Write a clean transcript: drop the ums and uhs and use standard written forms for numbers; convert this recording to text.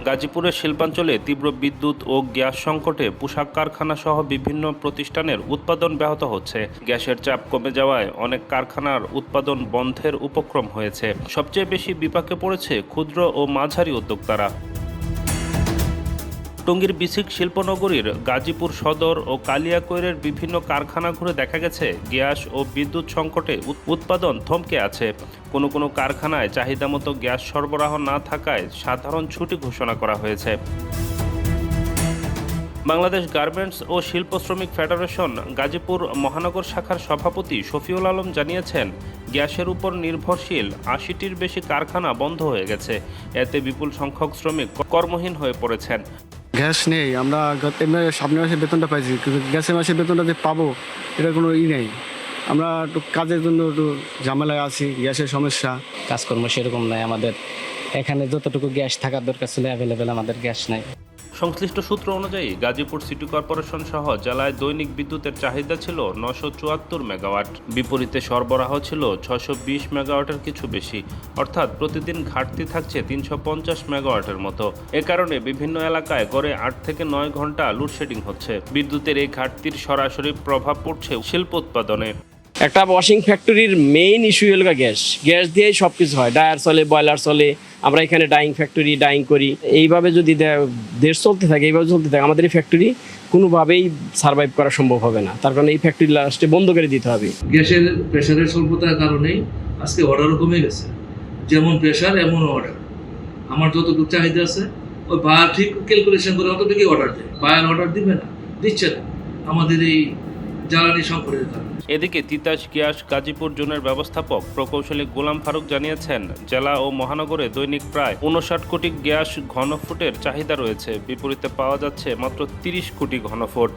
গাজীপুরের শিল্পাঞ্চলে তীব্র বিদ্যুৎ ও গ্যাস সংকটে পোশাক কারখানা সহ বিভিন্ন প্রতিষ্ঠানের উৎপাদন ব্যাহত হচ্ছে। গ্যাসের চাপ কমে যাওয়ায় অনেক কারখানার উৎপাদন বন্ধের উপক্রম হয়েছে। সবচেয়ে বেশি বিপাকে পড়েছে ক্ষুদ্র ও মাঝারি উদ্যোক্তারা। টঙ্গীর বিসিক শিল্পনগরীর গাজীপুর সদর ও কালিয়াকৈরের বিভিন্ন কারখানা ঘুরে দেখা গেছে গ্যাস ও বিদ্যুৎ সংকটে উৎপাদন থমকে আছে। কোনো কারখানায় চাহিদামতো গ্যাস সরবরাহ না থাকায় সাধারণ ছুটি ঘোষণা করা হয়েছে। বাংলাদেশ গার্মেন্টস ও শিল্প শ্রমিক ফেডারেশন গাজীপুর মহানগর শাখার সভাপতি শফিউল আলম জানিয়েছেন, গ্যাসের উপর নির্ভরশীল ৮০টির বেশি কারখানা বন্ধ হয়ে গেছে। এতে বিপুল সংখ্যক শ্রমিক কর্মহীন হয়ে পড়েছেন। গ্যাস নেই, আমরা সামনের মাসে বেতনটা পাইছি, কিন্তু গ্যাসের মাসে বেতনটা যে পাবো এটা কোনো নেই। আমরা একটু কাজের জন্য একটু ঝামেলায় আছি, গ্যাসের সমস্যা, কাজকর্ম সেরকম নাই। আমাদের এখানে যতটুকু গ্যাস থাকার দরকার ছিল অ্যাভেলেবেল আমাদের গ্যাস নাই। সংশ্লিষ্ট সূত্র অনুযায়ী গাজীপুর সিটি কর্পোরেশন সহ জেলায় দৈনিক বিদ্যুতের চাহিদা ছিল ৯৭৪ মেগাওয়াট, বিপরীতে সরবরাহ ছিল ৬২০ মেগাওয়াটের কিছু বেশি, অর্থাৎ প্রতিদিন ঘাটতি থাকছে ৩৫০ মেগাওয়াটের মতো। এ কারণে বিভিন্ন এলাকায় গড়ে ৮ থেকে ৯ ঘন্টা লোডশেডিং হচ্ছে। বিদ্যুতের এই ঘাটতির সরাসরি প্রভাব পড়ছে শিল্প উৎপাদনে। একটা ওয়াশিং ফ্যাক্টরির মেইন ইস্যু হলো গ্যাস। গ্যাস দিয়েই সব কিছু হয়, ডায়ার চলে, বয়লার চলে। আমরা এখানে ডাইং ফ্যাক্টরি ডাইং করি। এইভাবে যদি দেশ চলতে থাকে, আমাদের এই ফ্যাক্টরি কোনোভাবেই সার্ভাইভ করা সম্ভব হবে না। তার কারণে এই ফ্যাক্টরি লাস্টে বন্ধ করে দিতে হবে। গ্যাসের প্রেশারের স্বল্পতার কারণেই আজকে অর্ডারও কমে গেছে। যেমন প্রেশার এমন অর্ডার। আমার যতটুকু চাহিদা আছে ওই বায়ার ঠিক ক্যালকুলেশন করে অতটুকুই অর্ডার দেয়। বায়ার অর্ডার দিবে না, দিচ্ছে না, আমাদের এই জ্বালানি সংকটের কারণে। এদিকে তিতাস গ্যাস গাজীপুর জোনের ব্যবস্থাপক প্রকৌশলী গোলাম ফারুক জানিয়েছেন, জেলা ও মহানগরে দৈনিক প্রায় ৫৯ কোটি গ্যাস ঘনফুটের চাহিদা রয়েছে, বিপরীতে পাওয়া যাচ্ছে মাত্র ৩০ কোটি ঘনফুট।